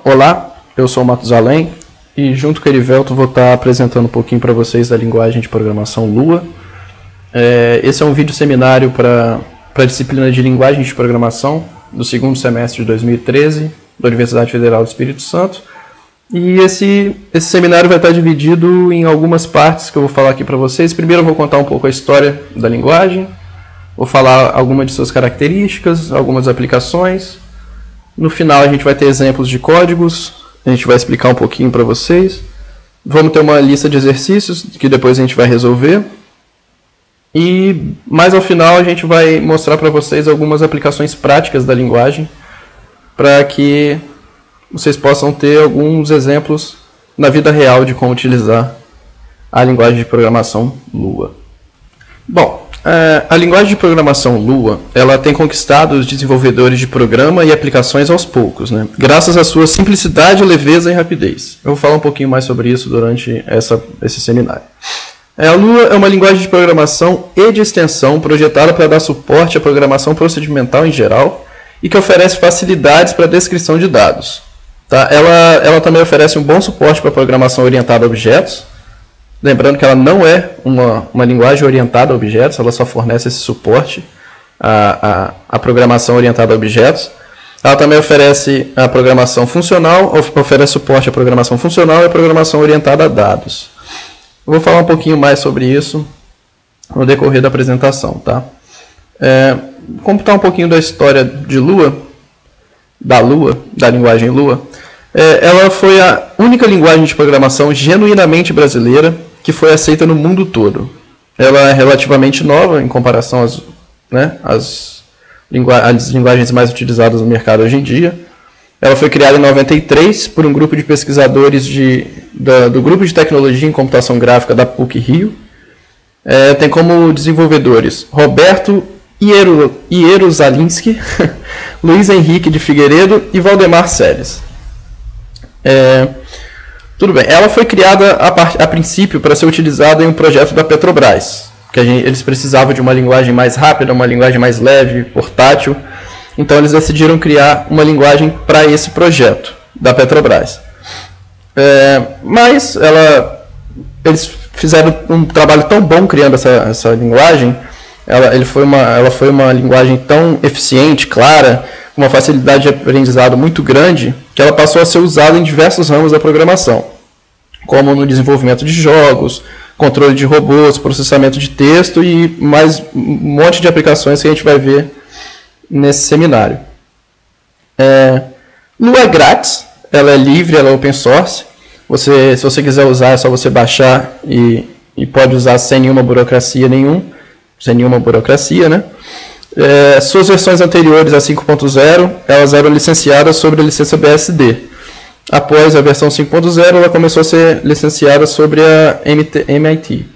Olá, eu sou o Matusalém e junto com o Erivelto vou estar apresentando um pouquinho para vocês da linguagem de programação Lua. Esse é um vídeo seminário para a disciplina de linguagem de programação do segundo semestre de 2013 da Universidade Federal do Espírito Santo. E esse seminário vai estar dividido em algumas partes que eu vou falar aqui para vocês. Primeiro eu vou contar um pouco a história da linguagem, vou falar algumas de suas características, algumas aplicações. No final a gente vai ter exemplos de códigos, a gente vai explicar um pouquinho para vocês. Vamos ter uma lista de exercícios que depois a gente vai resolver. E mais ao final a gente vai mostrar para vocês algumas aplicações práticas da linguagem, para que vocês possam ter alguns exemplos na vida real de como utilizar a linguagem de programação Lua. Bom, a linguagem de programação Lua, ela tem conquistado os desenvolvedores de programa e aplicações aos poucos, né? Graças à sua simplicidade, leveza e rapidez. Eu vou falar um pouquinho mais sobre isso durante esse seminário. A Lua é uma linguagem de programação e de extensão projetada para dar suporte à programação procedimental em geral e que oferece facilidades para a descrição de dados. Tá? Ela também oferece um bom suporte para a programação orientada a objetos. Lembrando que ela não é uma linguagem orientada a objetos, ela só fornece esse suporte à programação orientada a objetos. Ela também oferece a programação funcional, oferece suporte à programação funcional e à programação orientada a dados. Eu vou falar um pouquinho mais sobre isso no decorrer da apresentação. Tá? Contar um pouquinho da história de Lua, da linguagem Lua. Ela foi a única linguagem de programação genuinamente brasileira que foi aceita no mundo todo. Ela é relativamente nova em comparação às linguagens mais utilizadas no mercado hoje em dia. Ela foi criada em 93 por um grupo de pesquisadores do Grupo de Tecnologia em Computação Gráfica da PUC-Rio. Tem como desenvolvedores Roberto Ierusalinski, Luiz Henrique de Figueiredo e Valdemar Seles. Tudo bem, ela foi criada a princípio para ser utilizada em um projeto da Petrobras, porque eles precisavam de uma linguagem mais rápida, uma linguagem mais leve, portátil, então eles decidiram criar uma linguagem para esse projeto da Petrobras. Mas eles fizeram um trabalho tão bom criando essa linguagem, ela foi uma linguagem tão eficiente, clara, com uma facilidade de aprendizado muito grande, que ela passou a ser usada em diversos ramos da programação, como no desenvolvimento de jogos, controle de robôs, processamento de texto e mais um monte de aplicações que a gente vai ver nesse seminário. Lua é grátis, ela é livre, ela é open source. Se você quiser usar, é só você baixar e pode usar sem nenhuma burocracia, né? Suas versões anteriores a 5.0, elas eram licenciadas sobre a licença BSD. Após a versão 5.0, ela começou a ser licenciada sobre a MIT.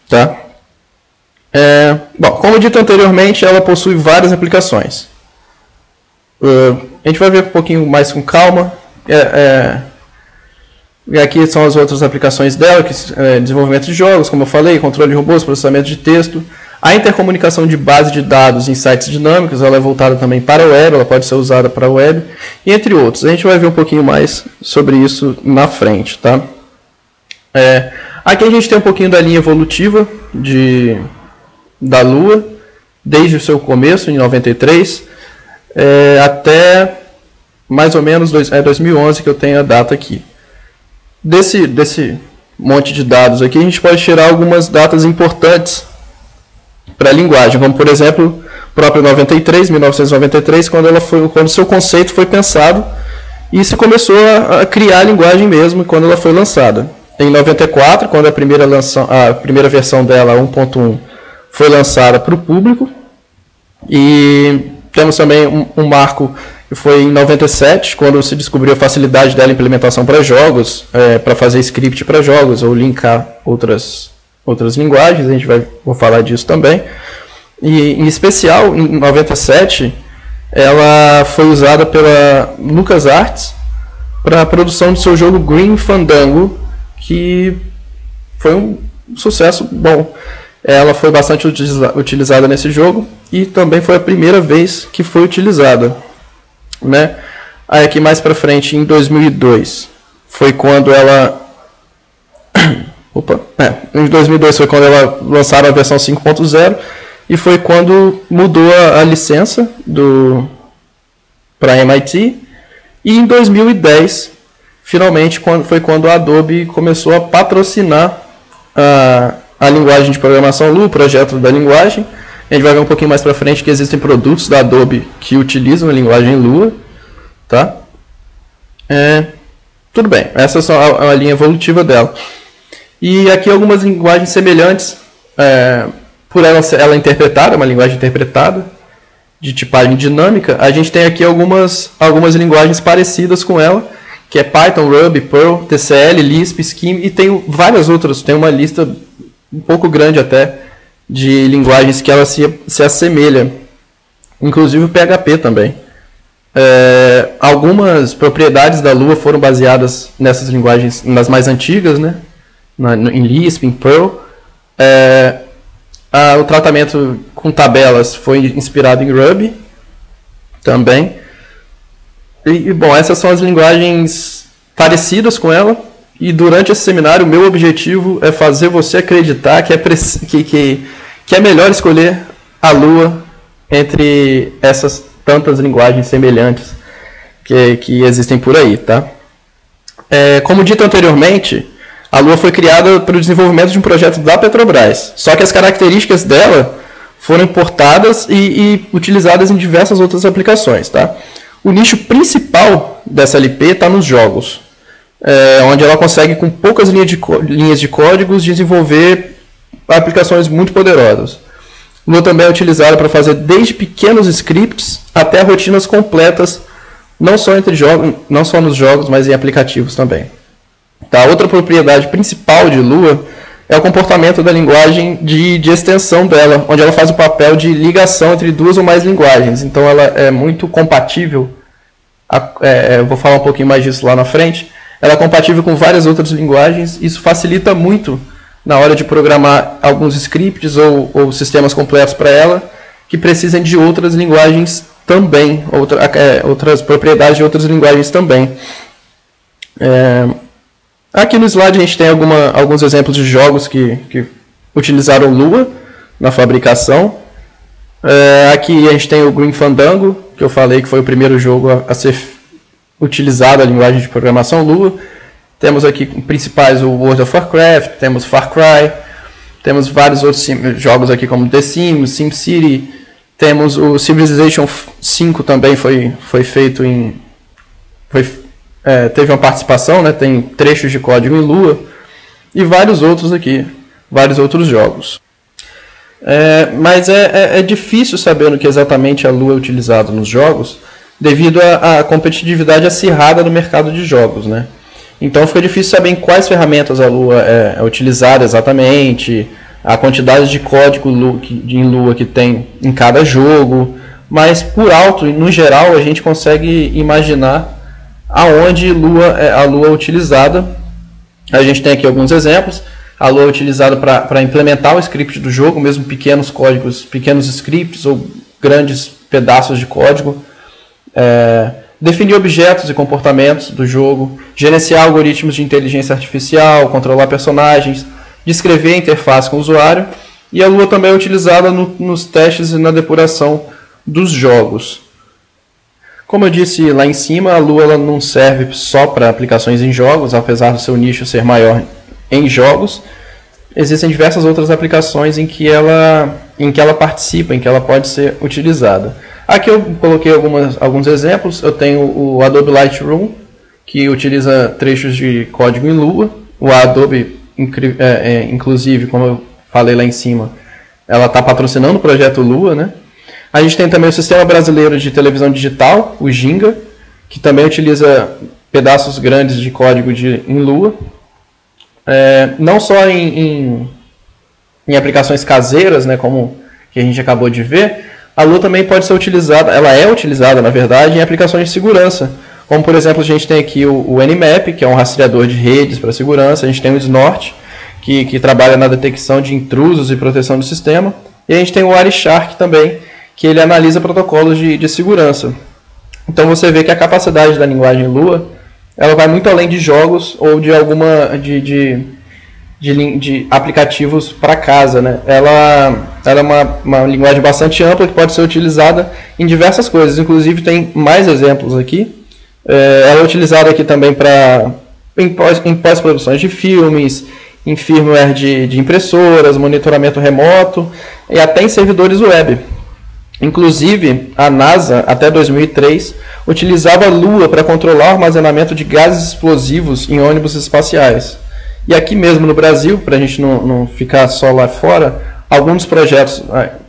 Tá? Bom, como dito anteriormente, ela possui várias aplicações. A gente vai ver um pouquinho mais com calma. E aqui são as outras aplicações dela, que desenvolvimento de jogos, como eu falei, controle de robôs, processamento de texto. A intercomunicação de base de dados em sites dinâmicos, ela é voltada também para a web, ela pode ser usada para a web, e entre outros. A gente vai ver um pouquinho mais sobre isso na frente. Tá? Aqui a gente tem um pouquinho da linha evolutiva da Lua, desde o seu começo, em 93, até mais ou menos 2011, que eu tenho a data aqui. Desse monte de dados aqui, a gente pode tirar algumas datas importantes para a linguagem, como por exemplo, próprio 1993, quando seu conceito foi pensado e se começou a criar a linguagem mesmo quando ela foi lançada. Em 94, quando a primeira versão dela, 1.1, foi lançada para o público, e temos também um marco que foi em 97, quando se descobriu a facilidade dela implementação para jogos, para fazer script para jogos ou linkar outras linguagens, vou falar disso também. E, em especial, em 97, ela foi usada pela LucasArts para a produção do seu jogo Grim Fandango, que foi um sucesso bom. Ela foi bastante utilizada nesse jogo e também foi a primeira vez que foi utilizada, né? Aí aqui mais para frente, em 2002, foi quando ela... em 2002 foi quando ela lançaram a versão 5.0 e foi quando mudou a licença para MIT. E em 2010, finalmente, foi quando a Adobe começou a patrocinar a linguagem de programação Lua, o projeto da linguagem. A gente vai ver um pouquinho mais para frente que existem produtos da Adobe que utilizam a linguagem Lua. Tá? Tudo bem, essa é só a linha evolutiva dela. E aqui algumas linguagens semelhantes, por ela interpretada, uma linguagem interpretada, de tipagem dinâmica. A gente tem aqui algumas linguagens parecidas com ela, que é Python, Ruby, Perl, TCL, Lisp, Scheme, e tem várias outras, tem uma lista um pouco grande até, de linguagens que ela se assemelha, inclusive o PHP também. Algumas propriedades da Lua foram baseadas nessas linguagens, nas mais antigas, né? Em Lisp, em Perl. O tratamento com tabelas foi inspirado em Ruby também. Bom, essas são as linguagens parecidas com ela. E durante esse seminário, o meu objetivo é fazer você acreditar que é melhor escolher a Lua entre essas tantas linguagens semelhantes que existem por aí, tá? Como dito anteriormente, a Lua foi criada para o desenvolvimento de um projeto da Petrobras, só que as características dela foram importadas e utilizadas em diversas outras aplicações, tá? O nicho principal dessa LP está nos jogos, onde ela consegue, com poucas linhas de códigos, desenvolver aplicações muito poderosas. Lua também é utilizada para fazer desde pequenos scripts até rotinas completas, não só nos jogos, mas em aplicativos também. Tá? Outra propriedade principal de Lua é o comportamento da linguagem de extensão dela, onde ela faz o papel de ligação entre duas ou mais linguagens. Então ela é muito compatível, eu vou falar um pouquinho mais disso lá na frente, ela é compatível com várias outras linguagens. Isso facilita muito na hora de programar alguns scripts ou sistemas completos para ela, que precisem de outras linguagens também, outras propriedades de outras linguagens também. Aqui no slide a gente tem alguns exemplos de jogos que utilizaram Lua na fabricação. Aqui a gente tem o Grim Fandango, que eu falei que foi o primeiro jogo a ser utilizado a linguagem de programação Lua. Temos aqui principais o World of Warcraft, temos Far Cry, temos vários outros jogos aqui como The Sims, SimCity, temos o Civilization 5 também foi feito teve uma participação, né? Tem trechos de código em Lua e vários outros aqui, vários outros jogos. Mas é difícil saber no que exatamente a Lua é utilizada nos jogos, devido à competitividade acirrada no mercado de jogos, né? Então fica difícil saber em quais ferramentas a Lua é utilizada exatamente, a quantidade de código em Lua que tem em cada jogo, mas por alto, no geral, a gente consegue imaginar aonde a Lua é utilizada. A gente tem aqui alguns exemplos. A Lua é utilizada para implementar o script do jogo, mesmo pequenos códigos, pequenos scripts ou grandes pedaços de código. Definir objetos e comportamentos do jogo, gerenciar algoritmos de inteligência artificial, controlar personagens, descrever a interface com o usuário. E a Lua também é utilizada nos testes e na depuração dos jogos. Como eu disse lá em cima, a Lua ela não serve só para aplicações em jogos, apesar do seu nicho ser maior em jogos. Existem diversas outras aplicações em que ela participa, em que ela pode ser utilizada. Aqui eu coloquei alguns exemplos. Eu tenho o Adobe Lightroom, que utiliza trechos de código em Lua. O Adobe, inclusive, como eu falei lá em cima, ela está patrocinando o projeto Lua, né? A gente tem também o Sistema Brasileiro de Televisão Digital, o Ginga, que também utiliza pedaços grandes de código em Lua. Não só em aplicações caseiras, né, como que a gente acabou de ver, a Lua também pode ser utilizada, ela é utilizada, na verdade, em aplicações de segurança. Como, por exemplo, a gente tem aqui o Nmap, que é um rastreador de redes para segurança. A gente tem o Snort, que trabalha na detecção de intrusos e proteção do sistema. E a gente tem o Wireshark também, que ele analisa protocolos de segurança. Então você vê que a capacidade da linguagem Lua, ela vai muito além de jogos ou de alguma de aplicativos para casa, né? Ela é uma linguagem bastante ampla que pode ser utilizada em diversas coisas. Inclusive tem mais exemplos aqui. Ela é utilizada aqui também em pós-produções de filmes, em firmware de impressoras, monitoramento remoto e até em servidores web. Inclusive, a NASA, até 2003, utilizava a Lua para controlar o armazenamento de gases explosivos em ônibus espaciais. E aqui mesmo no Brasil, para a gente não ficar só lá fora, alguns projetos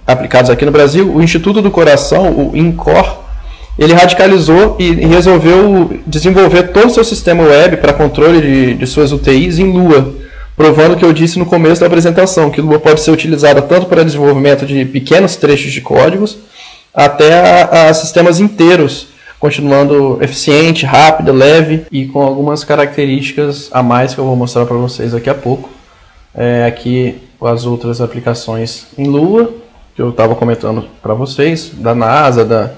aplicados aqui no Brasil, o Instituto do Coração, o INCOR, ele radicalizou e resolveu desenvolver todo o seu sistema web para controle de suas UTIs em Lua, provando o que eu disse no começo da apresentação, que Lua pode ser utilizada tanto para desenvolvimento de pequenos trechos de códigos, até a sistemas inteiros, continuando eficiente, rápida, leve e com algumas características a mais que eu vou mostrar para vocês daqui a pouco. Aqui as outras aplicações em Lua, que eu estava comentando para vocês, da NASA,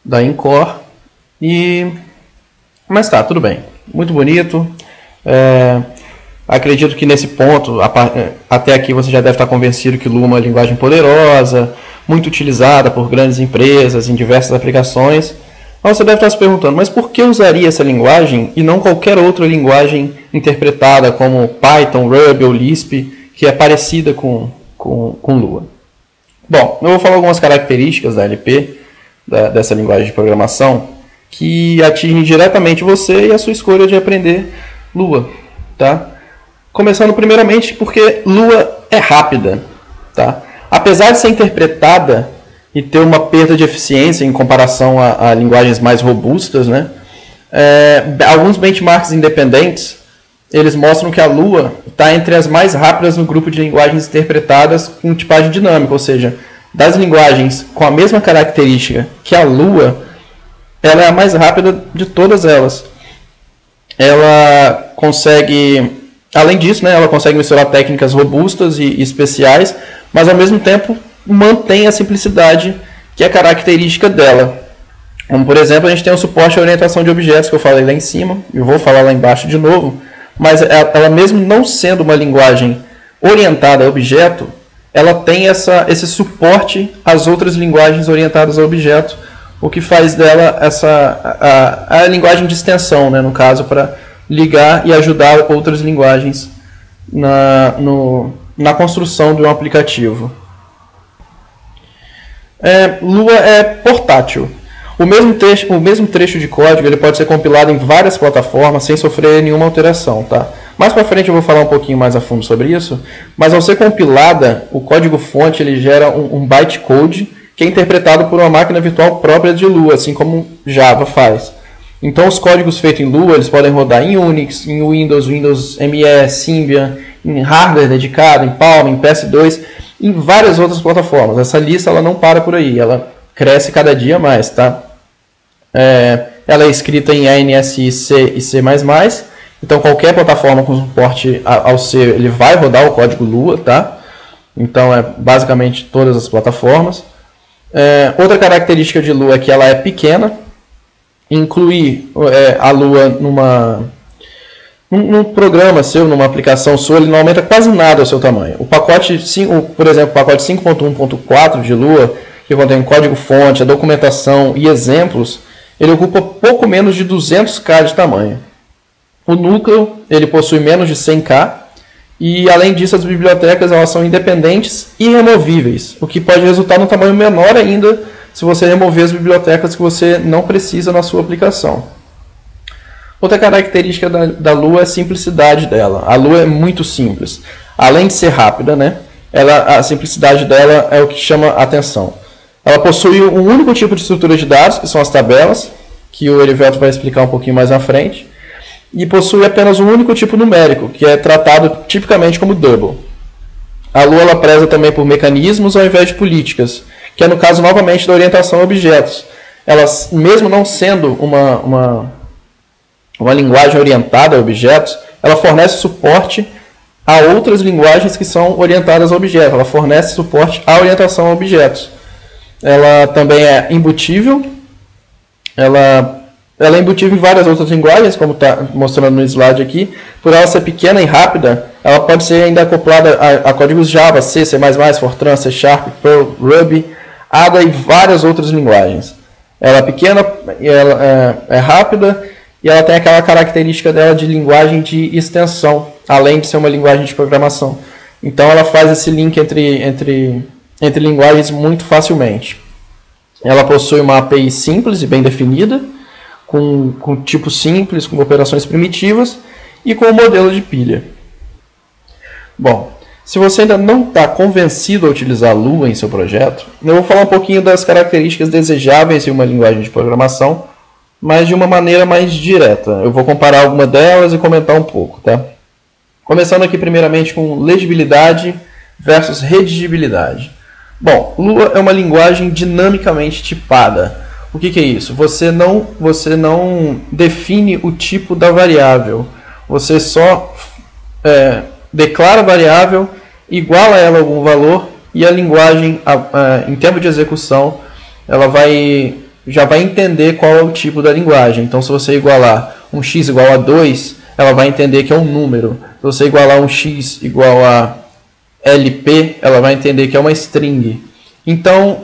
da INCOR. Mas tá, tudo bem. Muito bonito. Acredito que nesse ponto, até aqui você já deve estar convencido que Lua é uma linguagem poderosa, muito utilizada por grandes empresas em diversas aplicações. Mas você deve estar se perguntando, mas por que usaria essa linguagem e não qualquer outra linguagem interpretada como Python, Ruby ou Lisp, que é parecida com Lua? Bom, eu vou falar algumas características da LP, dessa linguagem de programação, que atingem diretamente você e a sua escolha de aprender Lua, tá? Começando primeiramente porque Lua é rápida, tá? Apesar de ser interpretada e ter uma perda de eficiência em comparação a linguagens mais robustas, né? Alguns benchmarks independentes, eles mostram que a Lua está entre as mais rápidas no grupo de linguagens interpretadas com tipagem dinâmica, ou seja, das linguagens com a mesma característica que a Lua, ela é a mais rápida de todas elas. Ela consegue, além disso, né, ela consegue misturar técnicas robustas e especiais, mas ao mesmo tempo mantém a simplicidade que é característica dela. Como, por exemplo, a gente tem o suporte à orientação de objetos, que eu falei lá em cima, e vou falar lá embaixo de novo, mas ela mesmo não sendo uma linguagem orientada a objeto, ela tem esse suporte às outras linguagens orientadas a objeto, o que faz dela a linguagem de extensão, né, no caso, para ligar e ajudar outras linguagens na construção de um aplicativo. Lua é portátil. O mesmo trecho de código ele pode ser compilado em várias plataformas sem sofrer nenhuma alteração, tá? Mais para frente eu vou falar um pouquinho mais a fundo sobre isso, mas ao ser compilada, o código-fonte ele gera um bytecode que é interpretado por uma máquina virtual própria de Lua, assim como Java faz. Então os códigos feitos em Lua eles podem rodar em Unix, em Windows ME, Symbian, em hardware dedicado, em Palm, em PS2, em várias outras plataformas. Essa lista ela não para por aí, ela cresce cada dia mais, tá? Ela é escrita em ANSI, C e C++, então qualquer plataforma com suporte ao C ele vai rodar o código Lua, tá? Então basicamente todas as plataformas. Outra característica de Lua é que ela é pequena. Incluir a Lua num programa seu, numa aplicação sua, ele não aumenta quase nada o seu tamanho. O pacote, por exemplo, o pacote 5.1.4 de Lua, que contém código-fonte, a documentação e exemplos, ele ocupa pouco menos de 200K de tamanho. O núcleo ele possui menos de 100K e, além disso, as bibliotecas elas são independentes e removíveis, o que pode resultar num tamanho menor ainda se você remover as bibliotecas que você não precisa na sua aplicação. Outra característica da Lua é a simplicidade dela. A Lua é muito simples. Além de ser rápida, né, a simplicidade dela é o que chama a atenção. Ela possui um único tipo de estrutura de dados, que são as tabelas, que o Erivelto vai explicar um pouquinho mais à frente, e possui apenas um único tipo numérico, que é tratado tipicamente como double. A Lua ela preza também por mecanismos ao invés de políticas, que é no caso novamente da orientação a objetos. Elas, mesmo não sendo uma linguagem orientada a objetos, ela fornece suporte a outras linguagens que são orientadas a objetos. Ela fornece suporte à orientação a objetos. Ela também é imbutível, ela é embutida em várias outras linguagens, como está mostrando no slide aqui. Por ela ser pequena e rápida, ela pode ser ainda acoplada a códigos Java, C, C++, Fortran, C Sharp, Perl, Ruby, Ada e várias outras linguagens. Ela é pequena, ela é rápida e ela tem aquela característica dela de linguagem de extensão, além de ser uma linguagem de programação. Então ela faz esse link entre linguagens muito facilmente. Ela possui uma API simples e bem definida, com tipo simples, com operações primitivas e com o modelo de pilha. Bom, se você ainda não está convencido a utilizar Lua em seu projeto, eu vou falar um pouquinho das características desejáveis em uma linguagem de programação, mas de uma maneira mais direta. Eu vou comparar alguma delas e comentar um pouco, tá? Começando aqui primeiramente com legibilidade versus redigibilidade. Bom, Lua é uma linguagem dinamicamente tipada. O que é isso? Você não define o tipo da variável. Você só declara a variável, iguala ela a algum valor e a linguagem, em tempo de execução, ela já vai entender qual é o tipo da linguagem. Então, se você igualar um x igual a 2, ela vai entender que é um número. Se você igualar um x igual a LP, ela vai entender que é uma string. Então,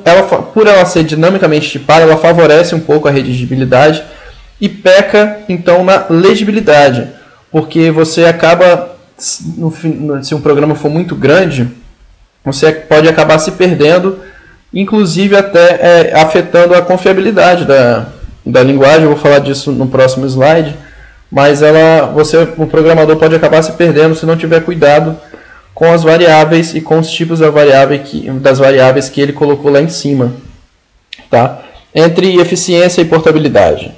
por ela ser dinamicamente tipada, ela favorece um pouco a redigibilidade e peca, então, na legibilidade. Porque você acaba, se um programa for muito grande, você pode acabar se perdendo, inclusive até afetando a confiabilidade da linguagem. Eu vou falar disso no próximo slide. Mas o programador pode acabar se perdendo se não tiver cuidado com as variáveis e com os tipos das variáveis que ele colocou lá em cima. Tá? Entre eficiência e portabilidade.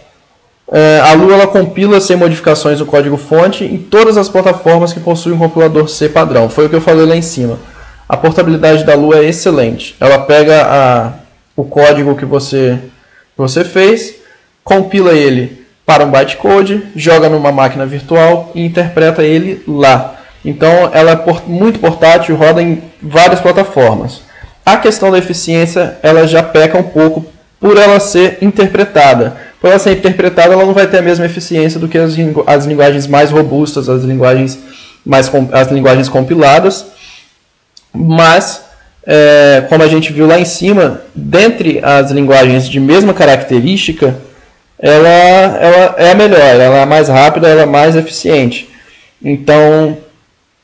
A Lua ela compila sem modificações o código-fonte em todas as plataformas que possuem um compilador C padrão. Foi o que eu falei lá em cima. A portabilidade da Lua é excelente. Ela pega o código que você fez, compila ele para um bytecode, joga numa máquina virtual e interpreta ele lá. Então ela é muito portátil e roda em várias plataformas. A questão da eficiência ela já peca um pouco por ela ser interpretada. Por ela ser interpretada, ela não vai ter a mesma eficiência do que as linguagens mais robustas, as linguagens compiladas. Mas, como a gente viu lá em cima, dentre as linguagens de mesma característica, ela é a melhor, ela é a mais rápida, ela é a mais eficiente. Então,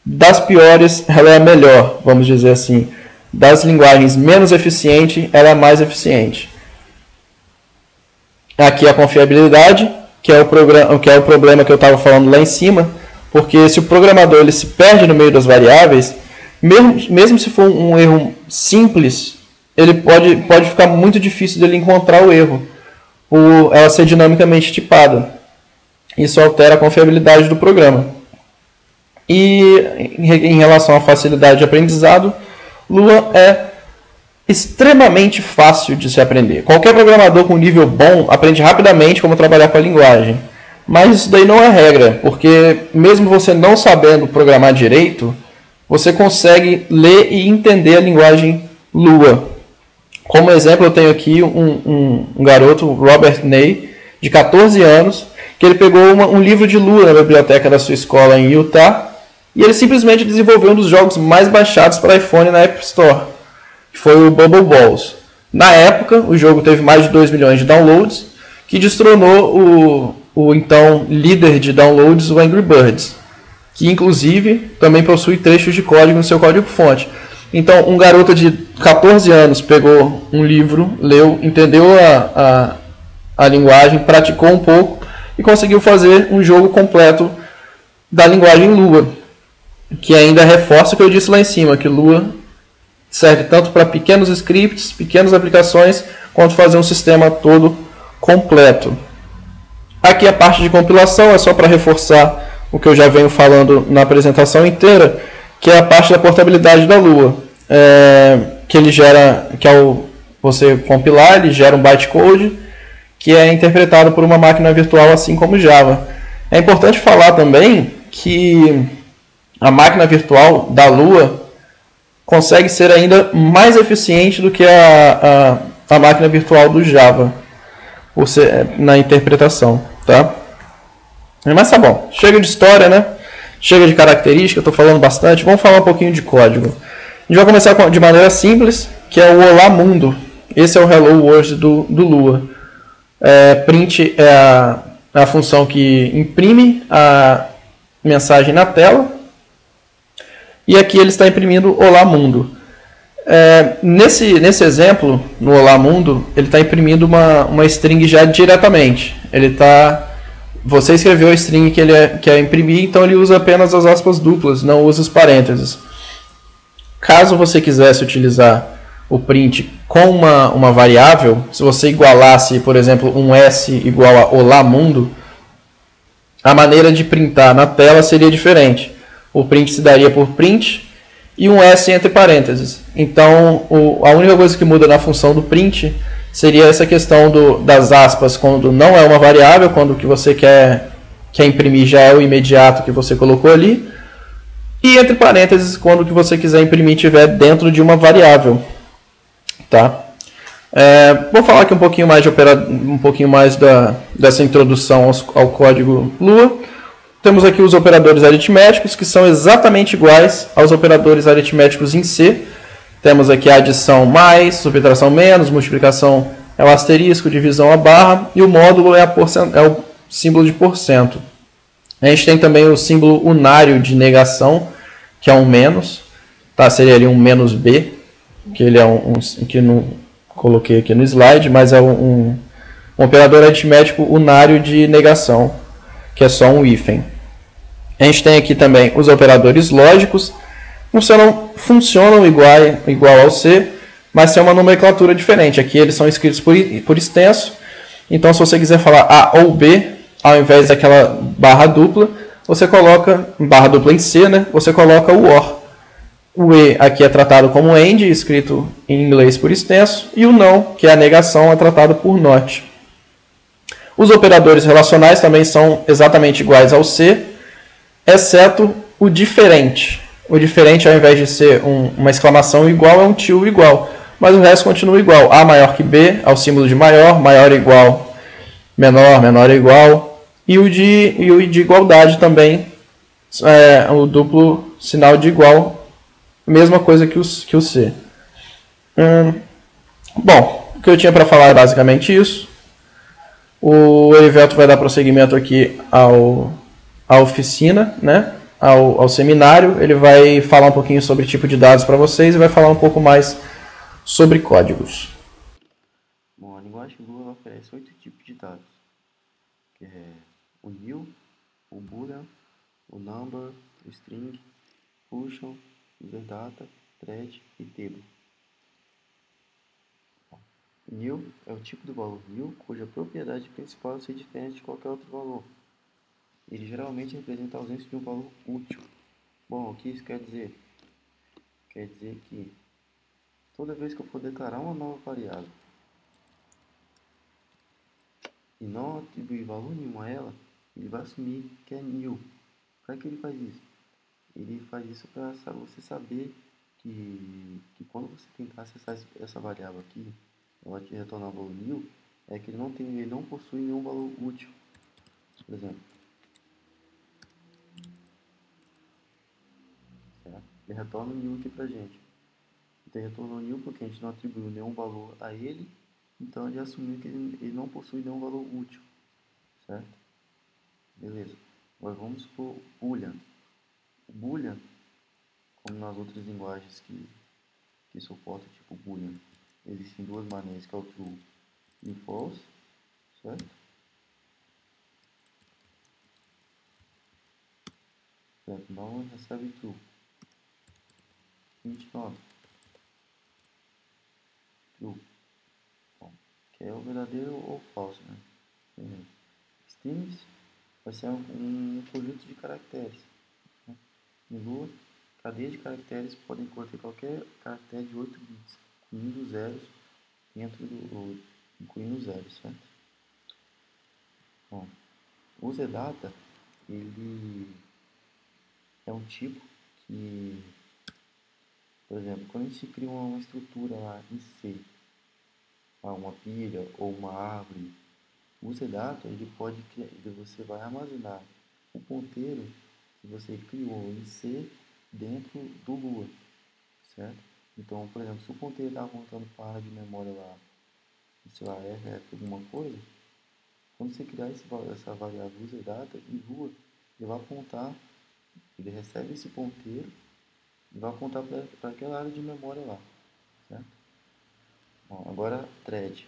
das piores, ela é a melhor, vamos dizer assim. Das linguagens menos eficientes, ela é a mais eficiente. Aqui a confiabilidade, que é o problema que eu estava falando lá em cima, porque se o programador ele se perde no meio das variáveis, mesmo se for um erro simples, ele pode ficar muito difícil de ele encontrar o erro, por ela ser dinamicamente tipada. Isso altera a confiabilidade do programa. E em relação à facilidade de aprendizado, Lua é extremamente fácil de se aprender. Qualquer programador com nível bom aprende rapidamente como trabalhar com a linguagem. Mas isso daí não é regra, porque mesmo você não sabendo programar direito, você consegue ler e entender a linguagem Lua. Como exemplo, eu tenho aqui um garoto, Robert Ney, de 14 anos, que ele pegou um livro de Lua na biblioteca da sua escola em Utah, e ele simplesmente desenvolveu um dos jogos mais baixados para iPhone na App Store, que foi o Bubble Balls. Na época, o jogo teve mais de 2 milhões de downloads, que destronou o então líder de downloads, o Angry Birds, que inclusive também possui trechos de código no seu código-fonte. Então, um garoto de 14 anos pegou um livro, leu, entendeu a linguagem, praticou um pouco e conseguiu fazer um jogo completo da linguagem Lua, que ainda reforça o que eu disse lá em cima, que Lua serve tanto para pequenos scripts, pequenas aplicações, quanto fazer um sistema todo completo. Aqui a parte de compilação é só para reforçar o que eu já venho falando na apresentação inteira, que é a parte da portabilidade da Lua. Que ele gera, ao você compilar, ele gera um bytecode que é interpretado por uma máquina virtual, assim como Java. É importante falar também que a máquina virtual da Lua consegue ser ainda mais eficiente do que a máquina virtual do Java. na interpretação, tá? Mas tá bom, chega de história, né? Chega de característica, eu tô falando bastante, vamos falar um pouquinho de código. A gente vai começar de maneira simples, que é o Olá Mundo. Esse é o Hello World do Lua. Print é a função que imprime a mensagem na tela. E aqui ele está imprimindo Olá Mundo. Nesse exemplo, no Olá Mundo, ele está imprimindo uma string já diretamente. Você escreveu a string que ele quer imprimir, então ele usa apenas as aspas duplas, não usa os parênteses. Caso você quisesse utilizar o print com uma variável, se você igualasse, por exemplo, um S igual a Olá Mundo, a maneira de printar na tela seria diferente. O print se daria por print e um S entre parênteses. Então, a única coisa que muda na função do print seria essa questão das aspas quando não é uma variável, quando o que você quer imprimir já é o imediato que você colocou ali, e entre parênteses quando o que você quiser imprimir estiver dentro de uma variável. Tá? Vou falar aqui um pouquinho mais dessa introdução ao código Lua. Temos aqui os operadores aritméticos, que são exatamente iguais aos operadores aritméticos em C. Temos aqui a adição mais, subtração menos, multiplicação é o asterisco, divisão a barra, e o módulo é o símbolo de porcento. A gente tem também o símbolo unário de negação, que é um menos, tá? Seria ali um menos B, que ele é que não coloquei aqui no slide, mas é um operador aritmético unário de negação, que é só um hífen. A gente tem aqui também os operadores lógicos, funcionam igual ao C, mas tem uma nomenclatura diferente. Aqui eles são escritos por extenso, então se você quiser falar A ou B, ao invés daquela barra dupla, você coloca, barra dupla em C, né? Você coloca o OR. O E aqui é tratado como AND, escrito em inglês por extenso, e o não, que é a negação, é tratado por NOT. Os operadores relacionais também são exatamente iguais ao C, exceto o diferente. O diferente, ao invés de ser uma exclamação igual, é um tio igual. Mas o resto continua igual. A maior que B é o símbolo de maior, maior é igual, menor é igual. E o de igualdade também, o duplo sinal de igual, mesma coisa que o C. Bom, o que eu tinha para falar é basicamente isso. O Erivelto vai dar prosseguimento aqui à oficina, né? ao seminário. Ele vai falar um pouquinho sobre tipo de dados para vocês e vai falar um pouco mais sobre códigos. Bom, a linguagem Lua oferece 8 tipos de dados, que é o new, o boolean, o number, o string, function, data, thread e table. New é o tipo do valor new, cuja propriedade principal é ser diferente de qualquer outro valor. Ele geralmente representa a ausência de um valor útil. Bom, o que isso quer dizer? Quer dizer que toda vez que eu for declarar uma nova variável e não atribuir valor nenhum a ela, ele vai assumir que é new. Para que ele faz isso? Ele faz isso para você saber que quando você tentar acessar essa variável aqui, ela te retornar o valor new, é que ele não possui nenhum valor útil. Por exemplo, certo? Ele retorna o new aqui pra gente. Então ele retornou new porque a gente não atribuiu nenhum valor a ele, então ele assumiu que ele não possui nenhum valor útil, certo? Beleza. Agora vamos para o boolean. O boolean, como nas outras linguagens que suportam tipo boolean, existem duas maneiras, que é o true e o false, certo? Certo, não recebe true. 29. True. Bom, que é o verdadeiro ou falso, né? Strings vai ser um conjunto de caracteres. Né? Em Lua, cadeia de caracteres podem conter qualquer caractere de 8 bits, incluindo zeros incluindo zeros, certo? Bom, o ZData, ele é um tipo que, por exemplo, quando a gente cria uma estrutura lá em C, uma pilha ou uma árvore, O user-data, você vai armazenar o ponteiro que você criou em C dentro do Lua, certo? Então, por exemplo, se o ponteiro está apontando para a área de memória lá, sei lá, RF alguma coisa, quando você criar essa variável user-data em Lua, ele vai apontar, ele recebe esse ponteiro e vai apontar para aquela área de memória lá, certo? Bom, agora thread.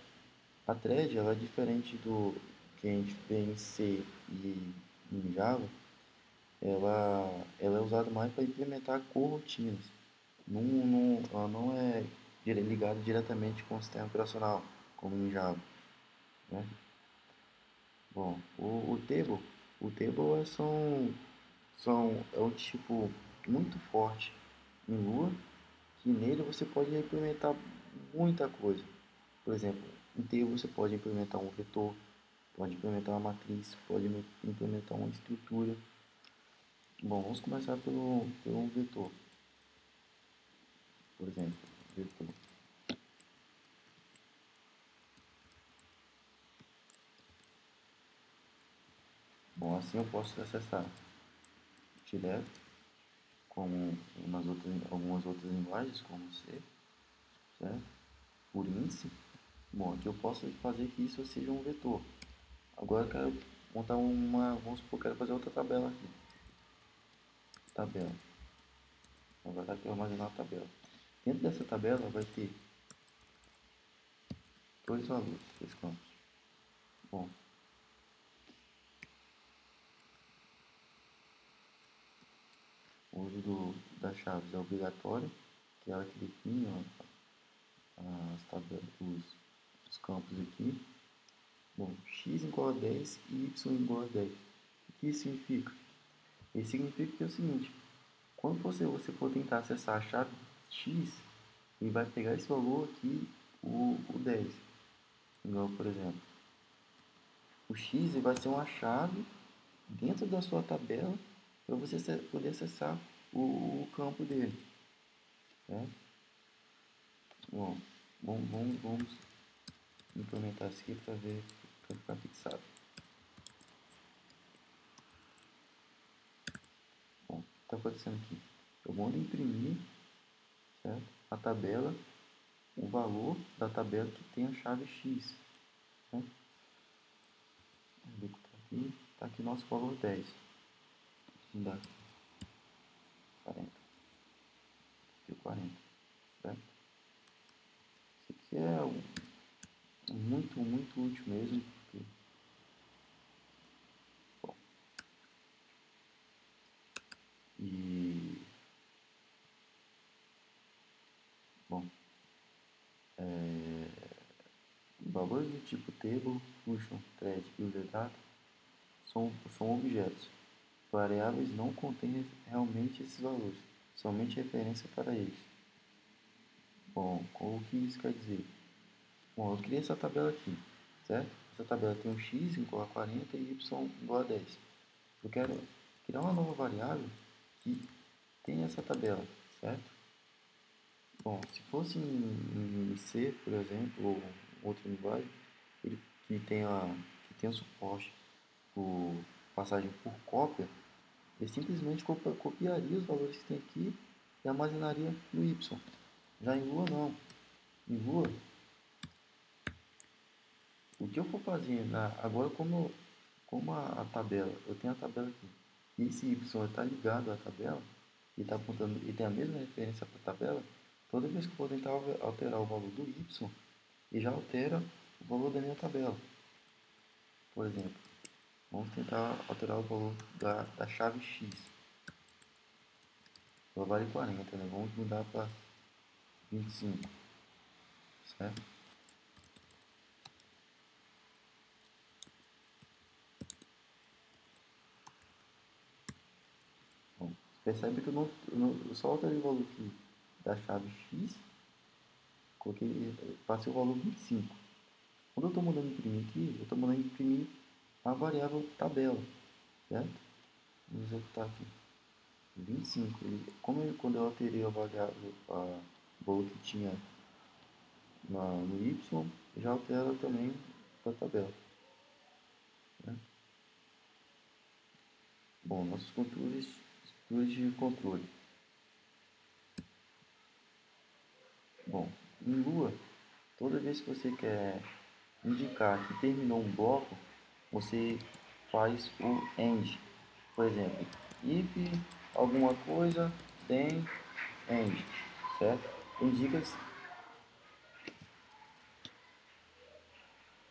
A thread ela é diferente do que a gente vê em C e em Java. Ela é usada mais para implementar coroutinas. Ela não é ligada diretamente com o sistema operacional, como em Java, né? Bom, o table é um tipo muito forte em Lua, que nele você pode implementar muita coisa. Por exemplo, em table você pode implementar um vetor, pode implementar uma matriz, pode implementar uma estrutura. Bom, vamos começar pelo vetor, por exemplo, vetor. Bom, assim eu posso acessar direto, como algumas outras linguagens, como C, certo? Por índice. Bom, aqui eu posso fazer que isso seja um vetor. Agora eu quero montar vamos supor que eu quero fazer outra tabela aqui. Tabela. Agora aqui eu armazenar a tabela. Dentro dessa tabela vai ter dois valores, dois campos. Bom, o uso das chaves é obrigatório, que é ela que define as tabelas, os campos aqui. Bom, x igual a 10 e y igual a 10. O que isso significa? Isso significa que é o seguinte, quando você for tentar acessar a chave x, ele vai pegar esse valor aqui, o 10. Igual, por exemplo, o x vai ser uma chave dentro da sua tabela para você poder acessar o campo dele. Né? Bom, vamos implementar isso aqui para ver, para ficar fixado. Bom, o que está acontecendo aqui? Eu mando imprimir, certo? A tabela, o valor da tabela que tem a chave X. Né? Está aqui nosso valor 10. Vamos dar 40. Aqui 40. Certo? Isso aqui é muito, muito útil mesmo. Porque, bom, e, bom, valores do tipo table, function, thread e user-data são objetos. Variáveis não contêm realmente esses valores, somente referência para eles. Bom, o que isso quer dizer? Bom, eu criei essa tabela aqui, certo? Essa tabela tem um x igual a 40 e y igual a 10. Eu quero criar uma nova variável que tem essa tabela, certo? Bom, se fosse em C, por exemplo, ou outra linguagem, ele que tenha suporte por passagem por cópia, ele simplesmente copiaria os valores que tem aqui e armazenaria no Y. Já em Lua não. Em Lua, o que eu for fazer agora como a tabela, eu tenho a tabela aqui, e esse Y está ligado à tabela, e está apontando, e tem a mesma referência para a tabela, toda vez que eu for tentar alterar o valor do Y, ele já altera o valor da minha tabela. Por exemplo, vamos tentar alterar o valor da chave X. Ela vale 40, né? Vamos mudar para 25, certo? Bom, percebe que eu só alterei o valor aqui da chave X, passei o valor 25. Quando eu estou mandando imprimir aqui, eu estou mandando imprimir a variável tabela, certo? Vamos executar aqui. 25. Quando eu alterei a variável, o valor que tinha no Y, já altera também para a tabela. né? Bom, nossos controles, estruturas de controle. Bom, em Lua, toda vez que você quer indicar que terminou um bloco, você faz o end. Por exemplo, if alguma coisa, then end, certo? Indica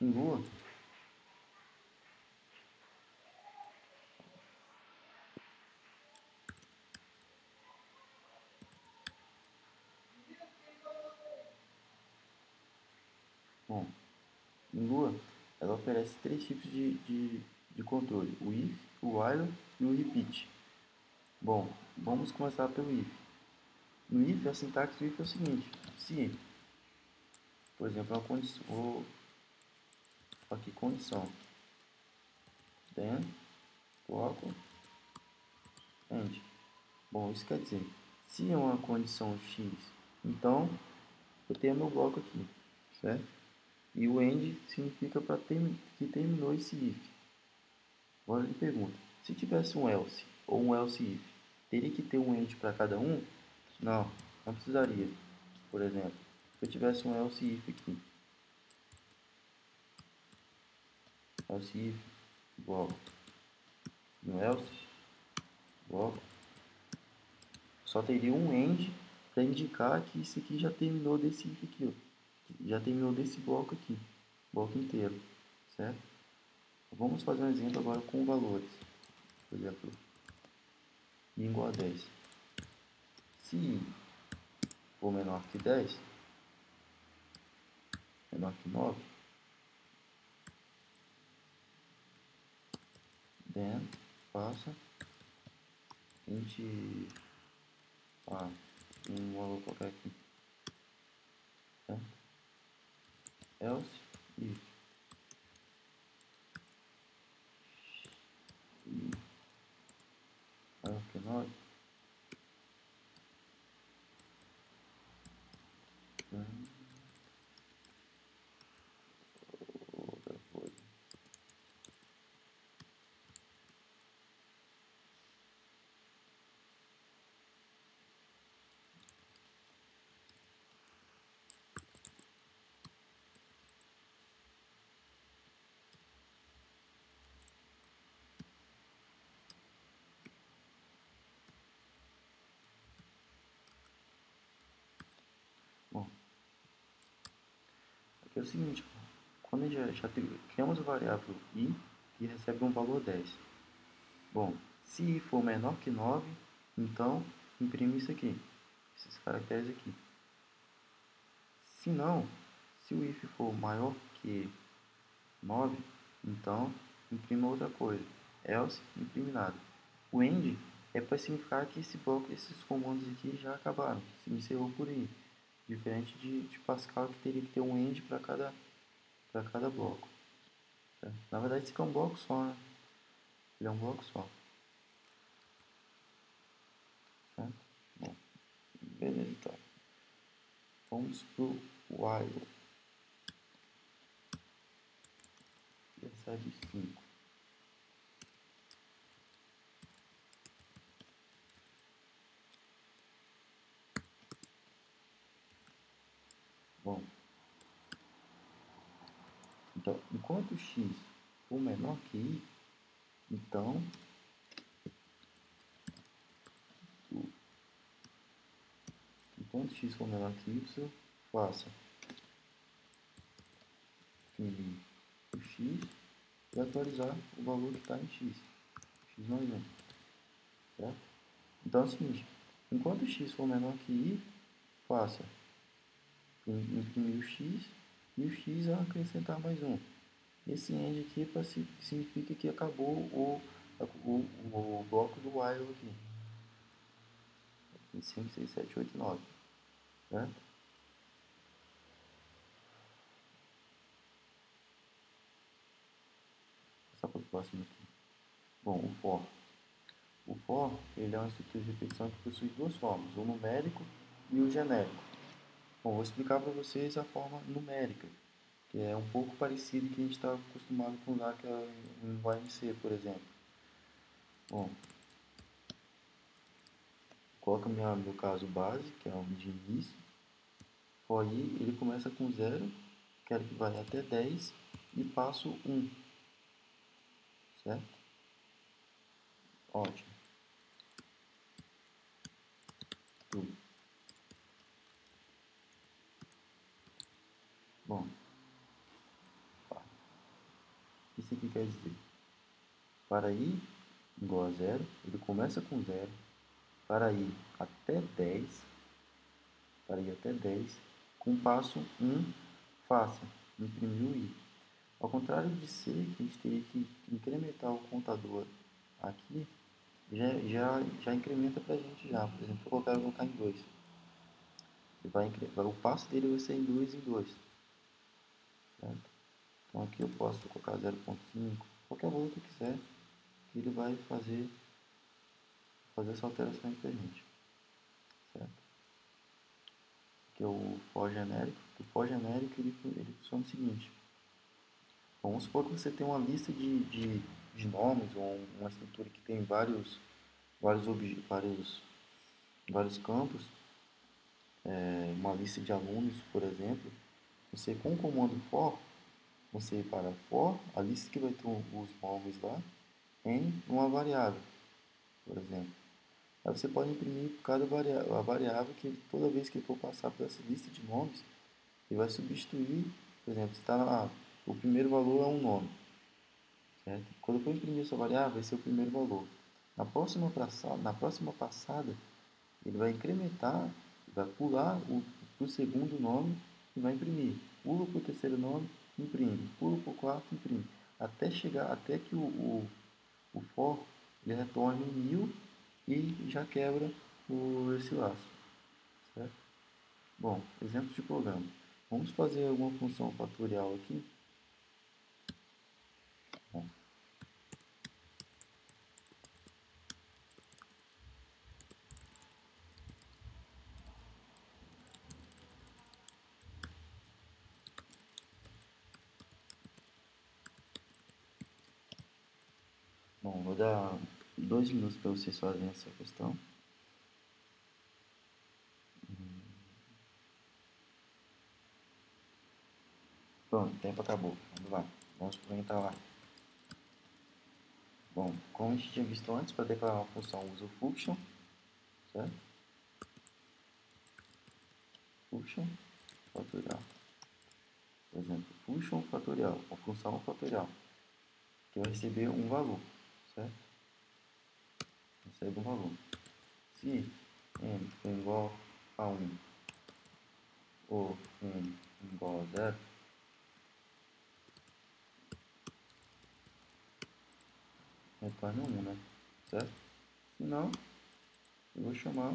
em Lua. Bom, em Lua, ela oferece três tipos de controle: o if, o while e o repeat. Bom, vamos começar pelo if. No if, a sintaxe do if é o seguinte: se, por exemplo, uma condição, vou aqui condição, then, bloco, end. Bom, isso quer dizer, se é uma condição x, então eu tenho meu bloco aqui, certo? E o end significa que terminou esse if. Agora ele pergunta, se tivesse um else ou um else if, teria que ter um end para cada um? Não, não precisaria. Por exemplo, se eu tivesse um else if aqui, else if, bloco, no else, bloco, só teria um end para indicar que isso aqui já terminou desse if aqui, ó. Já terminou desse bloco aqui, bloco inteiro, certo? Vamos fazer um exemplo agora com valores. Por exemplo, i igual a 10. Se i for menor que 10, menor que 9, then passa int a um valor qualquer aqui, certo? Else if i maior que 9, then outra coisa. Bom, aqui é o seguinte, quando a gente já criamos a variável i e recebe um valor 10. Bom, se i for menor que 9, então imprime isso aqui, esses caracteres aqui. Se não, se o if for maior que 9, então imprima outra coisa. Else, imprime nada. O end é para significar que esse bloco, esses comandos aqui já acabaram, se encerrou por aí. Diferente de Pascal, que teria que ter um end para cada bloco. Certo? Na verdade, esse aqui é um bloco só, né? Ele é um bloco só. Certo? Bom, beleza então. Vamos para o while. Recebe 5. Bom, então, enquanto x for menor que y, então enquanto x for menor que y, faça definir o x e atualizar o valor que está em x mais 1, certo? Então é o seguinte, enquanto x for menor que y, faça imprimir o x e o x a acrescentar mais 1. Esse end aqui significa que acabou o bloco do while aqui. 5, 6, 7, 8, 9. Certo? Passar para o próximo aqui. Bom, o for. O for ele é uma estrutura de repetição que possui duas formas, o numérico e o genérico. Bom, vou explicar para vocês a forma numérica, que é um pouco parecido que a gente está acostumado com usar, que é o linguagem C, por exemplo. Bom, coloca meu caso base, que é o de início. For i, ele começa com 0, quero que vá até 10 e passo 1, certo? Ótimo. Tudo. Bom, o que isso aqui quer dizer? Para i igual a 0, ele começa com 0, para i até 10, com passo 1, faça, imprimir o i. Ao contrário de C, que a gente teria que incrementar o contador aqui, já incrementa para a gente já. Por exemplo, eu quero colocar em 2. O passo dele vai ser em 2 em 2. Certo? Então aqui eu posso colocar 0.5, qualquer valor que eu quiser, que ele vai fazer essa alteração para a gente. Certo? Aqui é o for genérico. O for genérico ele funciona o seguinte. Vamos supor que você tem uma lista de nomes ou uma estrutura que tem vários campos, uma lista de alunos, por exemplo. Você, com o comando for, você para for, a lista que vai ter os nomes lá, em uma variável, por exemplo. Aí você pode imprimir a variável que toda vez que for passar por essa lista de nomes, ele vai substituir, por exemplo, o primeiro valor é um nome. Certo? Quando eu for imprimir essa variável, vai ser o primeiro valor. Na próxima passada, ele vai incrementar, vai pular para o segundo nome e vai imprimir. Pula para o terceiro nome, imprime. Pula para o quarto, imprime. Até que o for ele retorne 1000 e já quebra esse laço. Certo? Bom, exemplo de programa. Vamos fazer alguma função fatorial aqui. Bom, vou dar 2 minutos para vocês fazerem essa questão. Pronto, o tempo acabou. Vamos lá. Vamos experimentar lá. Bom, como a gente tinha visto antes, para declarar uma função usa o function, certo? Function fatorial. Por exemplo, function fatorial, a função fatorial, que vai receber um valor, certo? Recebe um valor. Se n for igual a 1 ou n igual a 0, retorna 1, né? Certo? Se não, eu vou chamar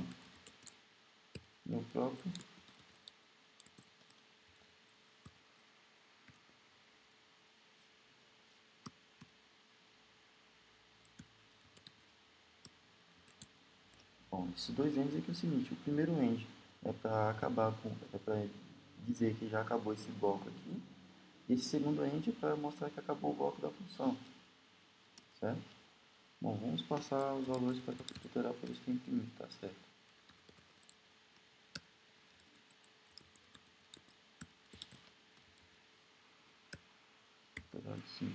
meu próprio bom, esses dois ends aqui é o seguinte, o primeiro end é para dizer que já acabou esse bloco aqui, e esse segundo end é para mostrar que acabou o bloco da função, certo? Bom, vamos passar os valores para a calculadora para eles imprimir, tá certo? Calculadora de 5,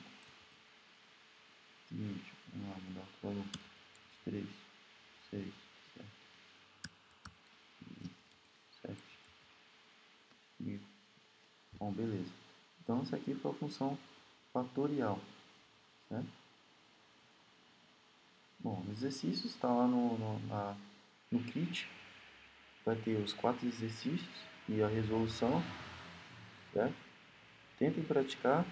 20, vamos lá, mudar o valor, 3, 6, 7, 7, 1. Bom, beleza. Então, essa aqui foi a função fatorial, certo? Bom, os exercícios está lá no kit, vai ter os 4 exercícios e a resolução, certo? Tentem praticar,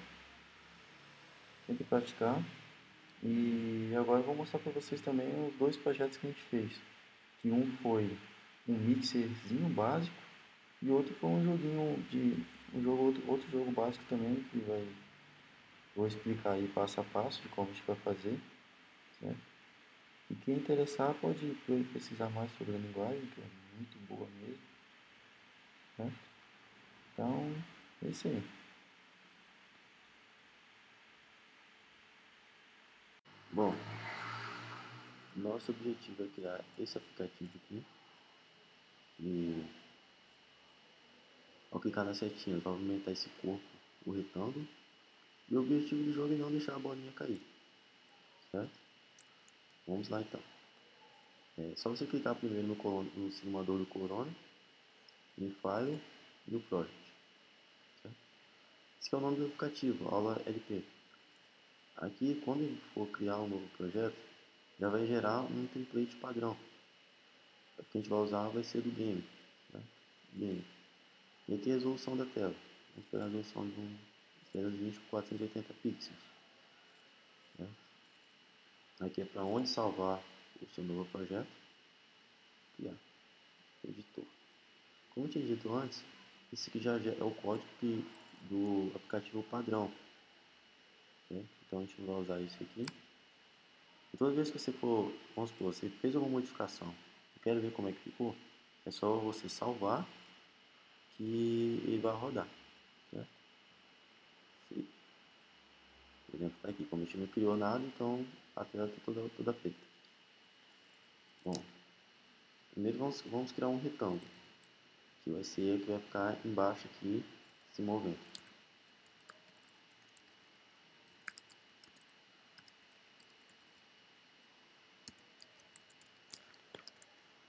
e agora eu vou mostrar para vocês também os 2 projetos que a gente fez, que um foi um mixerzinho básico e outro foi um outro jogo básico também, que vou explicar aí passo a passo de como a gente vai fazer, certo? E quem interessar pode pesquisar mais sobre a linguagem, que é muito boa mesmo, certo? Então, é isso aí. Bom, nosso objetivo é criar esse aplicativo aqui. E ao clicar na setinha, vai movimentar esse corpo, o retângulo. E o objetivo do jogo é não deixar a bolinha cair, certo? Vamos lá então. É só você clicar primeiro no simulador do Corona, em File, New Project. Certo? Esse é o nome do aplicativo, aula LP. Aqui, quando for criar um novo projeto, já vai gerar um template padrão. O que a gente vai usar vai ser do game. Né? Game. E aqui a resolução da tela. Vamos pegar a resolução de um 320 por 480 pixels. Né? Aqui é para onde salvar o seu novo projeto. Criar. Editor. Como eu tinha dito antes, esse aqui já é o código do aplicativo padrão. Né? Então a gente vai usar isso aqui. E toda vez que você for, vamos supor, você fez alguma modificação, eu quero ver como é que ficou, é só você salvar que ele vai rodar. Né? Por exemplo, está aqui, como a gente não criou nada, então a tela está toda preta. Bom, primeiro vamos criar um retângulo, que vai ser que vai ficar embaixo aqui, se movendo.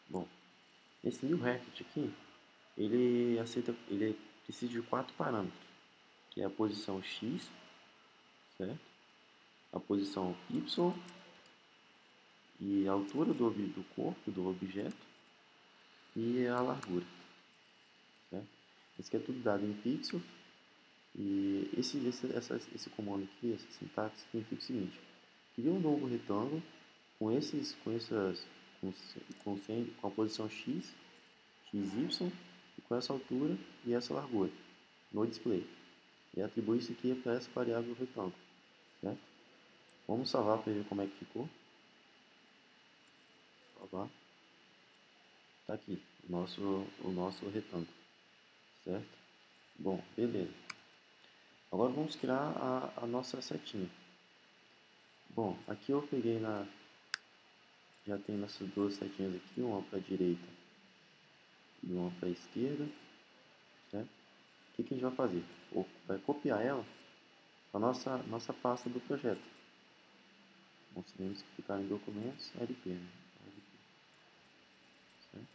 Bom, esse new record aqui, ele precisa de 4 parâmetros, que é a posição X, certo? A posição Y e a altura do corpo do objeto e a largura, certo? Esse aqui é tudo dado em pixels e esse comando aqui, essa sintaxe significa o seguinte: cria um novo retângulo com a posição X, XY e com essa altura e essa largura no display. E atribui isso aqui para essa variável retângulo, certo? Vamos salvar para ver como é que ficou. Salvar. Tá aqui o nosso retângulo, certo? Bom, beleza. Agora vamos criar a nossa setinha. Bom, aqui eu peguei já tem nossas duas setinhas aqui, uma para a direita e uma para a esquerda, certo? O que a gente vai fazer? Vai copiar ela para a nossa pasta do projeto. Nós temos que ficar em documentos, LP, né? LP, certo?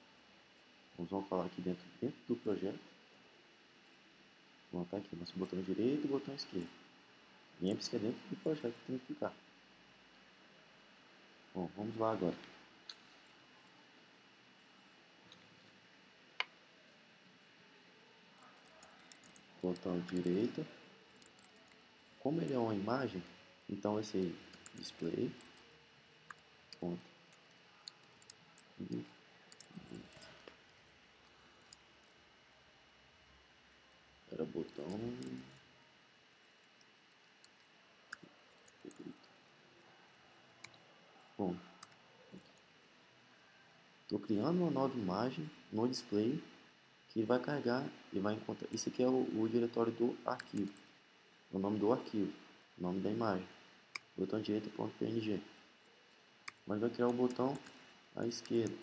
Vamos falar aqui dentro do projeto. Vamos botar aqui nosso botão direito e botão esquerdo. Lembre-se que é dentro do projeto que tem que ficar. Bom, vamos lá agora. Botão direito. Como ele é uma imagem, então vai ser display. Ponto. Era botão. Bom, estou criando uma nova imagem no display que ele vai carregar e vai encontrar. Isso aqui é o diretório do arquivo, o nome do arquivo, o nome da imagem. Botão direito ponto .png. Mas vai criar o botão à esquerda.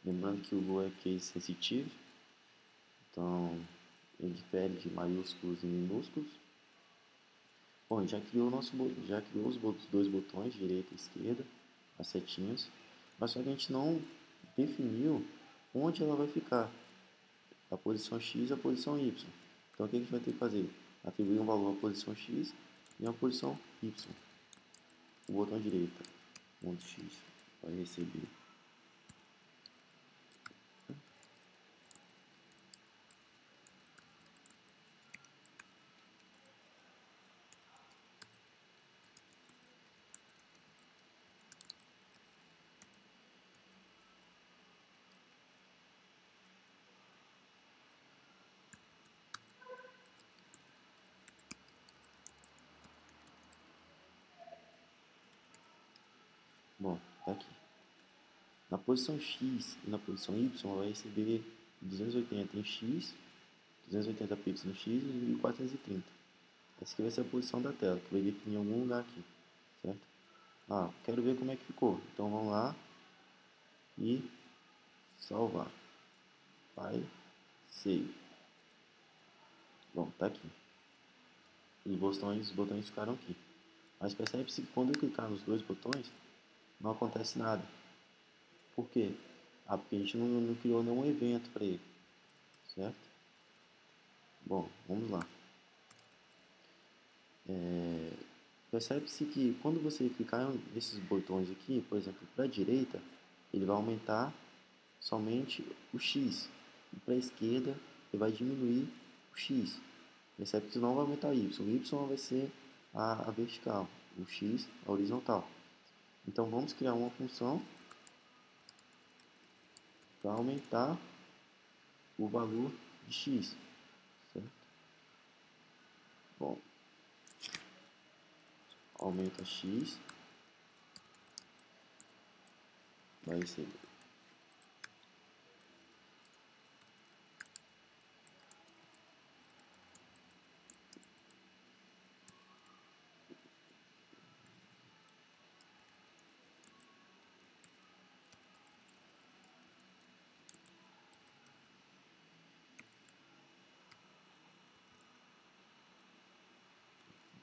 Lembrando que o Lua é case sensitivo, então ele difere de maiúsculos e minúsculos. Bom, já criou os dois botões, direita e esquerda, as setinhas, mas só que a gente não definiu onde ela vai ficar, a posição X e a posição Y. Então o que a gente vai ter que fazer? Atribuir um valor à posição X e à posição Y. O botão direita, ponto X, vai receber Bom, tá aqui. Na posição X e na posição Y vai receber 280 em X, 280 pixels no X e 1430. Essa aqui vai ser a posição da tela, que vai definir em algum lugar aqui, certo? Quero ver como é que ficou. Então vamos lá e salvar. File, save. Bom, tá aqui. Os botões ficaram aqui. Mas percebe-se que quando eu clicar nos dois botões, não acontece nada. Por quê? Porque a gente não criou nenhum evento para ele, certo? Bom, vamos lá. Percebe-se que quando você clicar nesses botões aqui, por exemplo, para a direita, ele vai aumentar somente o X. E para a esquerda, ele vai diminuir o X. Percebe que não vai aumentar o Y. O Y vai ser a vertical, o X a horizontal. Então vamos criar uma função para aumentar o valor de X. Certo? Bom, aumenta X, vai ser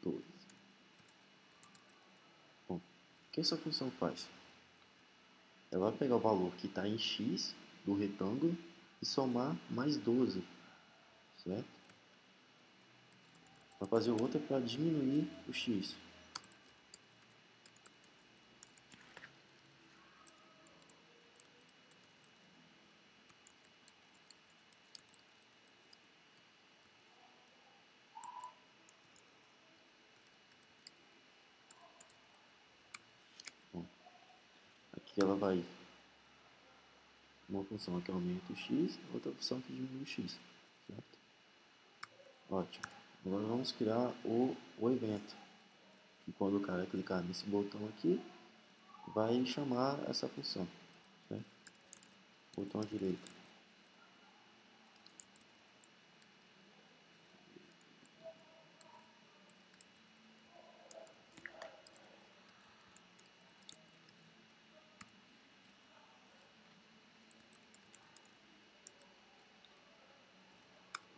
12. Bom, o que essa função faz? Ela vai pegar o valor que está em X do retângulo e somar mais 12, certo? Vai fazer outra para diminuir o X. Bom, aqui ela vai uma função que aumenta o X, outra função que diminui o X, certo? Ótimo. Agora vamos criar o evento. E quando o cara clicar nesse botão aqui, vai chamar essa função, certo? Botão à direita.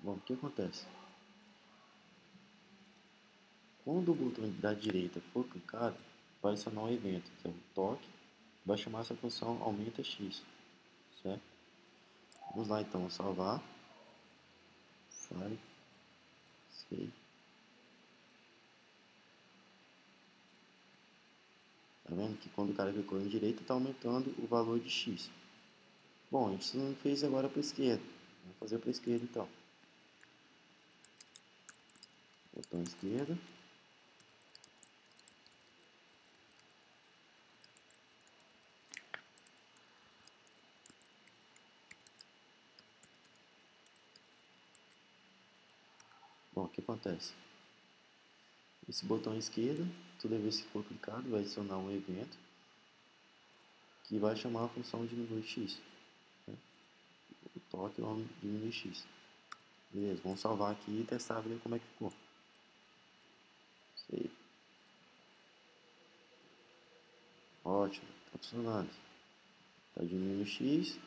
Bom, o que acontece? Quando o botão da direita for clicado, vai acionar um evento, que é um toque, vai chamar essa função aumenta x, certo? Vamos lá então, salvar, file, save. Tá vendo que quando o cara clicou em direita, está aumentando o valor de x. Bom, a gente não fez agora para a esquerda, vamos fazer para a esquerda então. Botão esquerda. Bom, o que acontece? Esse botão esquerdo, toda vez que for clicado, vai adicionar um evento que vai chamar a função diminuir x. Né? O toque vai diminuir x. Beleza, vamos salvar aqui e testar ver como é que ficou. Save. Ótimo, está funcionando. Está diminuindo x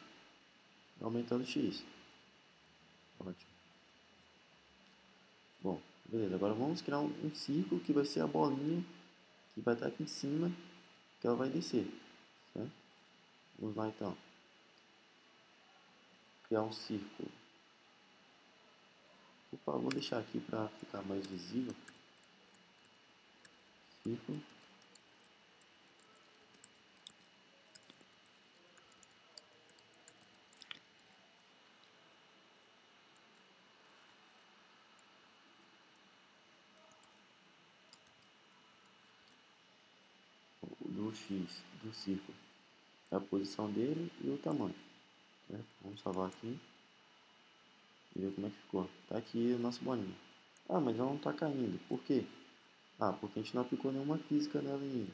e aumentando x. Ótimo. Bom, beleza, agora vamos criar um círculo que vai ser a bolinha que vai estar aqui em cima, que ela vai descer. Certo? Vamos lá então. Criar um círculo. Opa, vou deixar aqui para ficar mais visível. Círculo. Do X do círculo. É a posição dele e o tamanho. Certo? Vamos salvar aqui e ver como é que ficou. Tá aqui a nossa bolinha. Mas ela não está caindo. Por quê? Porque a gente não aplicou nenhuma física nela ainda.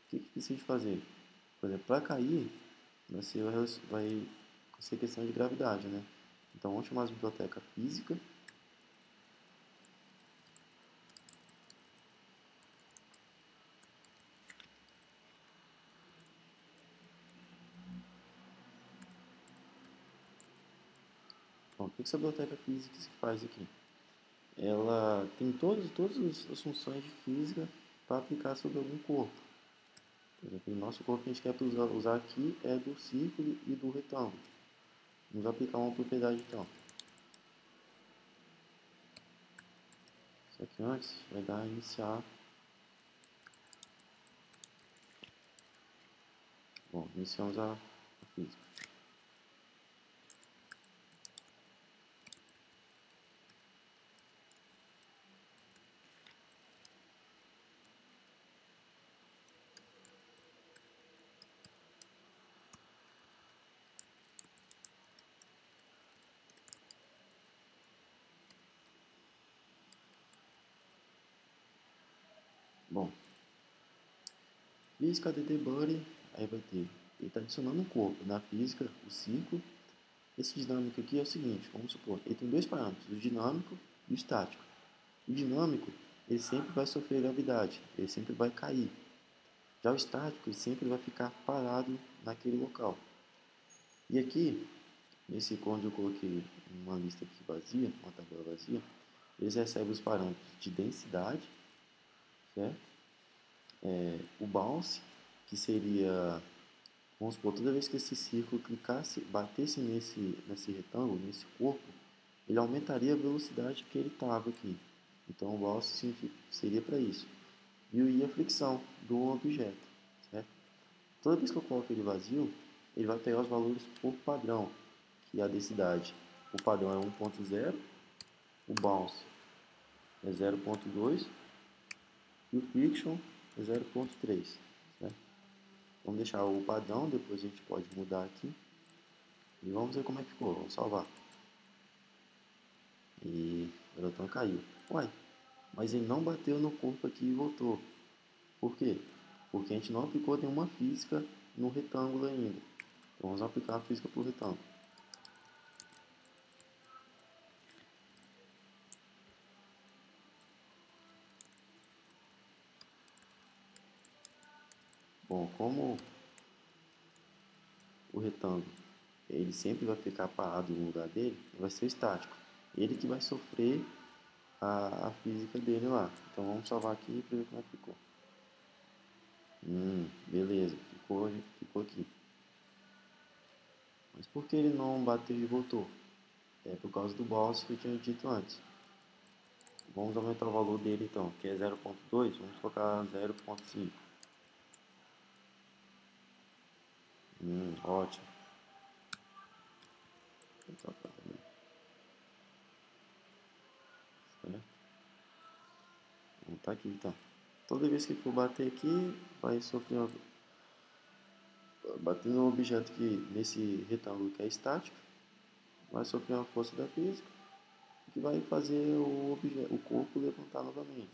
que precisa fazer? Por exemplo, para cair, vai ser questão de gravidade, né? Então vamos chamar a biblioteca física. Bom, o que essa biblioteca física faz aqui? Ela tem todas as funções de física para aplicar sobre algum corpo. Por exemplo, o nosso corpo que a gente quer usar aqui é do círculo e do retângulo. Vamos aplicar uma propriedade então. Só que antes vai dar iniciar. Bom, iniciamos a física. Bom, física de debug, aí vai ter, ele está adicionando um corpo. Na física, o círculo. Esse dinâmico aqui é o seguinte, vamos supor, ele tem dois parâmetros, o dinâmico e o estático. O dinâmico, ele sempre vai sofrer gravidade, ele sempre vai cair. Já o estático, ele sempre vai ficar parado naquele local. E aqui, nesse onde eu coloquei uma lista aqui vazia, uma tabela vazia, eles recebem os parâmetros de densidade, certo? O bounce, que seria, vamos supor, toda vez que esse círculo clicasse, batesse nesse retângulo, nesse corpo, ele aumentaria a velocidade que ele estava aqui. Então o bounce seria para isso. E o I é a fricção do objeto, certo? Toda vez que eu coloco ele vazio, ele vai pegar os valores por padrão, que é a densidade. O padrão é 1.0, o bounce é 0.2 e o friction é 0.3. Certo? Vamos deixar o padrão, depois a gente pode mudar aqui. E vamos ver como é que ficou, vamos salvar. E o botão caiu. Uai, mas ele não bateu no corpo aqui e voltou. Por quê? Porque a gente não aplicou nenhuma física no retângulo ainda. Então vamos aplicar a física para o retângulo. Bom, como o retângulo ele sempre vai ficar parado no lugar dele, vai ser estático. Ele que vai sofrer a física dele lá. Então vamos salvar aqui para ver como é que ficou. Beleza, ficou aqui. Mas por que ele não bateu e voltou? É por causa do bounce que eu tinha dito antes. Vamos aumentar o valor dele então, que é 0.2, vamos colocar 0.5. Ótimo. Então, certo? Vamos tá aqui então. Toda vez que for bater aqui, vai sofrer bater no objeto que nesse retângulo que é estático, vai sofrer uma força da física que vai fazer o corpo levantar novamente,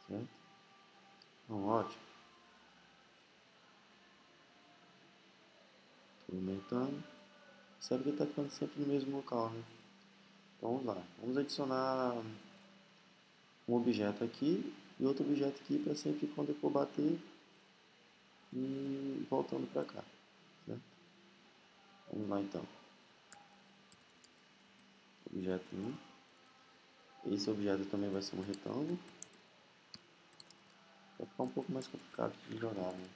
certo? Então, ótimo. Estou aumentando. Percebe que ele está ficando sempre no mesmo local, né? Então vamos lá. Vamos adicionar um objeto aqui e outro objeto aqui para sempre quando eu for bater e voltando para cá, certo? Vamos lá então. Objeto 1. Esse objeto também vai ser um retângulo. Vai ficar um pouco mais complicado de jogar, né?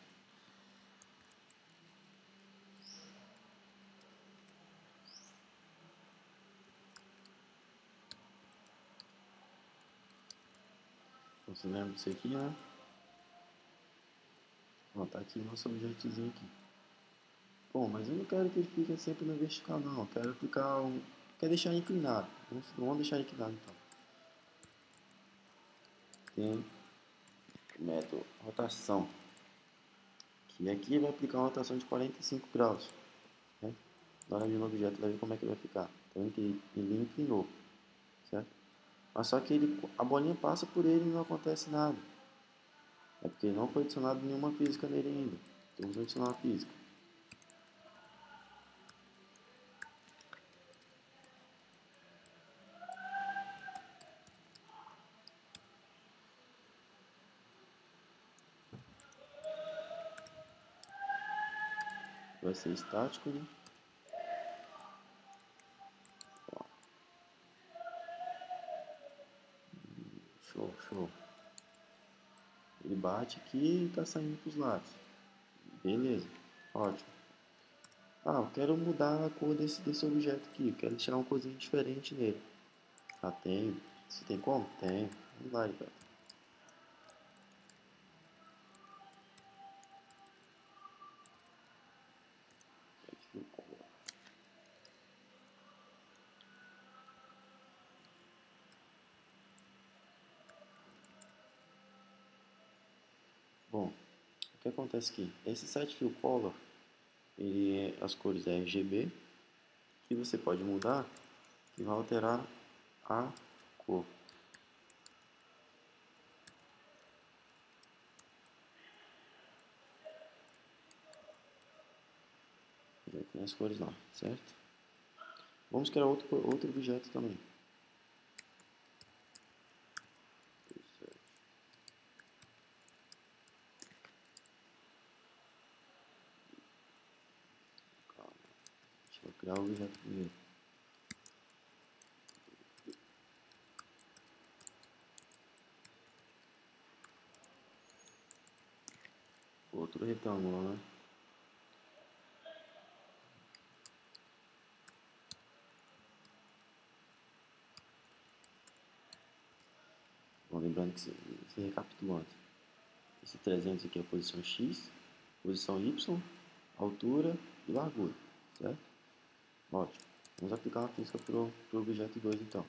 Então, você lembra disso aqui, né? Ó, tá aqui o nosso objetozinho aqui. Bom, mas eu não quero que ele fique sempre na vertical, não. Eu quero ficar quero deixar inclinado. Vamos deixar inclinado então. Tem o método rotação, que aqui vai aplicar uma rotação de 45 graus. Né? Na hora de no objeto vai ver como é que vai ficar. Então ele inclinou, certo? Mas só que a bolinha passa por ele e não acontece nada. É porque não foi adicionado nenhuma física nele ainda. Então vamos adicionar a física. Vai ser estático, né? Show, show. Ele bate aqui e tá saindo pros lados. Beleza, ótimo. Ah, eu quero mudar a cor desse objeto aqui. Eu quero tirar uma coisinha diferente nele. Ah, tem. Você tem como? Tem. Vamos lá, então. Bom, o que acontece aqui? Esse Set Fill Color, as cores é RGB, que você pode mudar e vai alterar a cor. Já tem as cores lá, certo? Vamos criar outro objeto também. Calma. Deixa eu criar o objeto primeiro. Outro retângulo, né? Bom, lembrando que você recapitulando. Esse 300 aqui é a posição X, posição Y, altura e largura, certo? Ótimo. Vamos aplicar uma física para o objeto 2 então.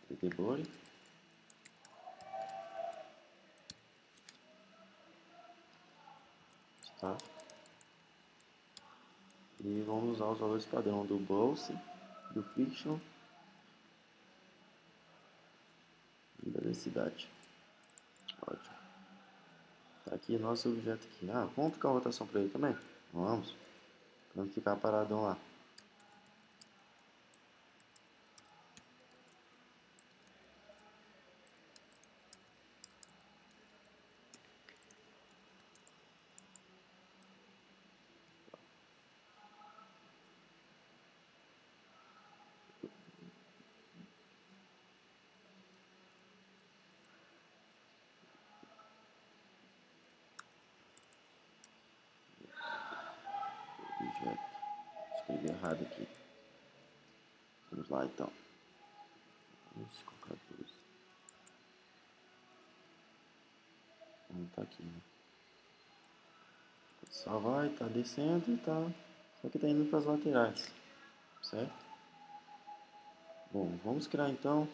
Category. Tá? E vamos usar os valores padrão do Pulse, do Friction e da densidade. Ótimo. Tá aqui nosso objeto aqui. Ah, vamos aplicar uma rotação para ele também? Vamos. Para não ficar paradão lá. Objeto. Escrevi errado aqui. Vamos lá então. Vamos colocar 2. Tá aqui, né? Só vai, tá descendo e tá. Só que tá indo para as laterais, certo? Bom, vamos criar então.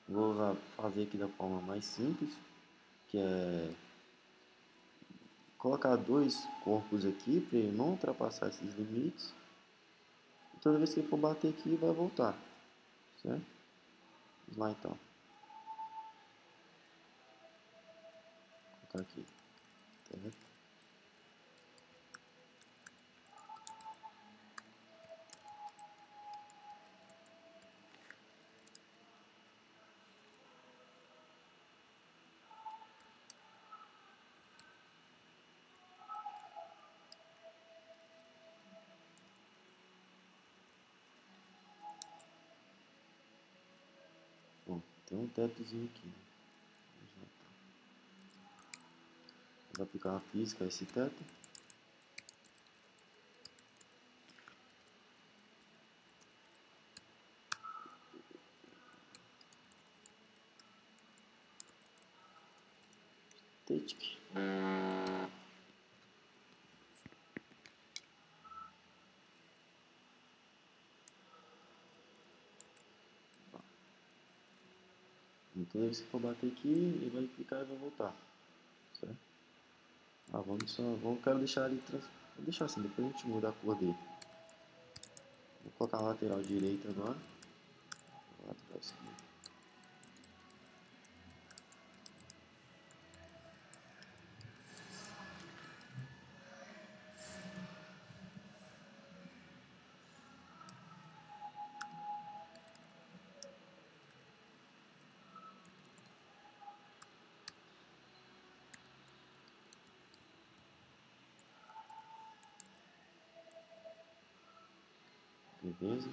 Vou fazer aqui da forma mais simples, que é colocar dois corpos aqui para ele não ultrapassar esses limites. E toda vez que ele for bater aqui, vai voltar, certo? Vamos lá então. Vou colocar aqui, certo? Bom, tem um tetozinho aqui. Vamos aplicar uma física a esse teto. Static. Então, toda vez que for bater aqui, ele vai clicar e vai voltar, certo? Ah, quero deixar ele, vou deixar assim, depois a gente muda a cor dele. Vou colocar a lateral direita agora, a lateral esquerda. Beleza.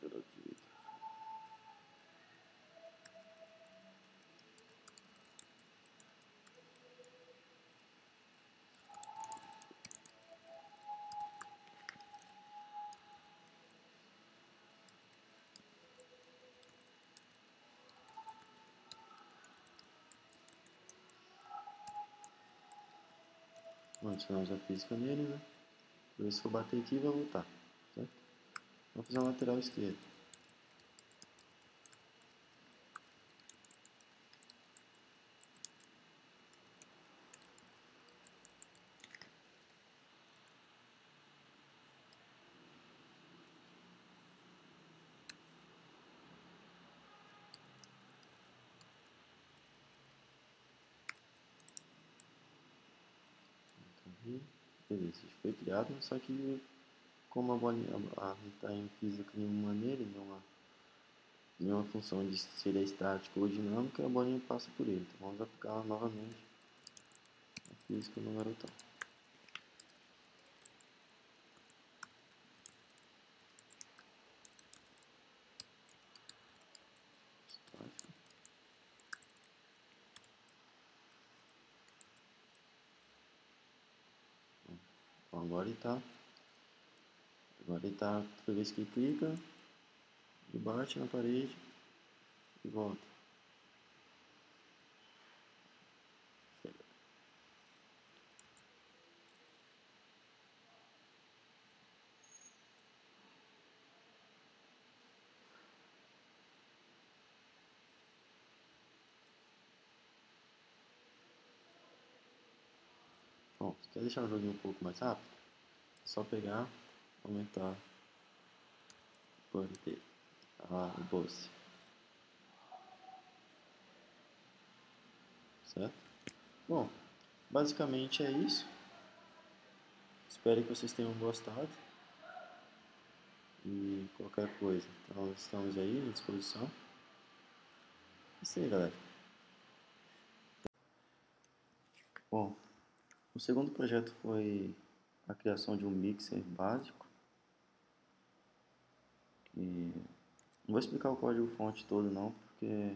Tudo aqui. Adicionamos a física nele, né? Por isso que eu bater aqui vai voltar, certo? Vamos fazer a lateral esquerda. Beleza, foi criado, só que como a bolinha não está em física de nenhuma maneira, nenhuma função de ser estática ou dinâmica, a bolinha passa por ele. Então vamos aplicar novamente a física no garotão. Então agora ele tá, toda vez que clica, ele bate na parede e volta. Bom, se quer deixar o joguinho um pouco mais rápido, é só pegar, aumentar o poder dele, o bolse, certo? Bom, basicamente é isso. Espero que vocês tenham gostado. E qualquer coisa, então estamos aí à disposição. Isso aí, galera. Bom, o segundo projeto foi a criação de um mixer básico. E não vou explicar o código-fonte todo não, porque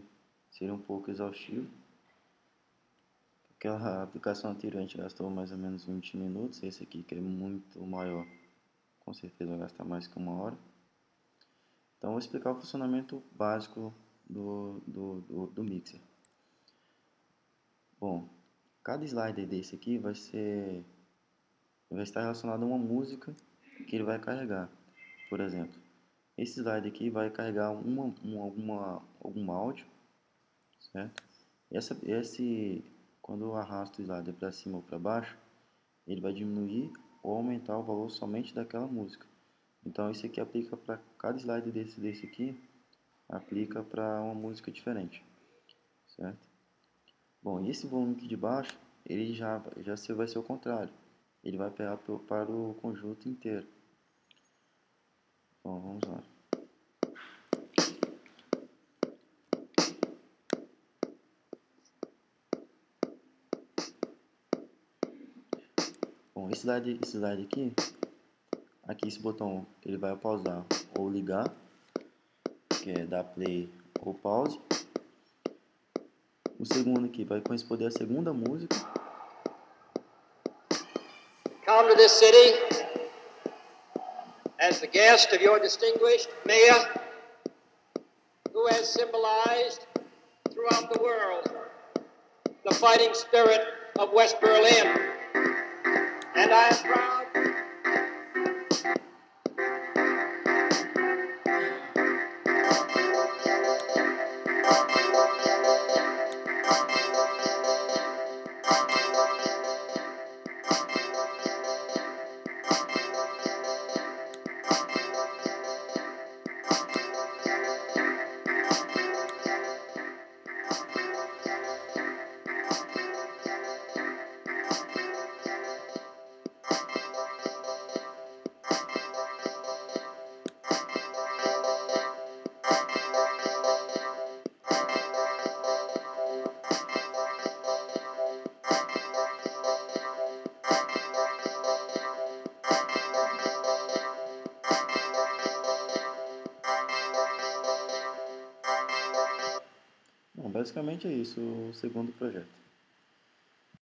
seria um pouco exaustivo. Aquela aplicação anterior a gente gastou mais ou menos 20 minutos. Esse aqui, que é muito maior, com certeza vai gastar mais que 1 hora. Então vou explicar o funcionamento básico do mixer. Bom, cada slider desse aqui vai estar relacionado a uma música que ele vai carregar. Por exemplo, esse slider aqui vai carregar algum áudio, certo? Quando eu arrasto o slider para cima ou para baixo, ele vai diminuir ou aumentar o valor somente daquela música. Então isso aqui aplica para cada slider desse aqui, aplica para uma música diferente, certo? Bom, e esse volume aqui de baixo, ele já vai ser o contrário. Ele vai pegar para o conjunto inteiro. Bom, vamos lá. Bom, esse slide aqui esse botão ele vai pausar ou ligar, que é dar play ou pause. O segundo aqui vai corresponder à segunda música. Come to this city as the guest of your distinguished mayor, who has symbolized throughout the world the fighting spirit of West Berlin. And I am proud Bom, basicamente é isso o segundo projeto.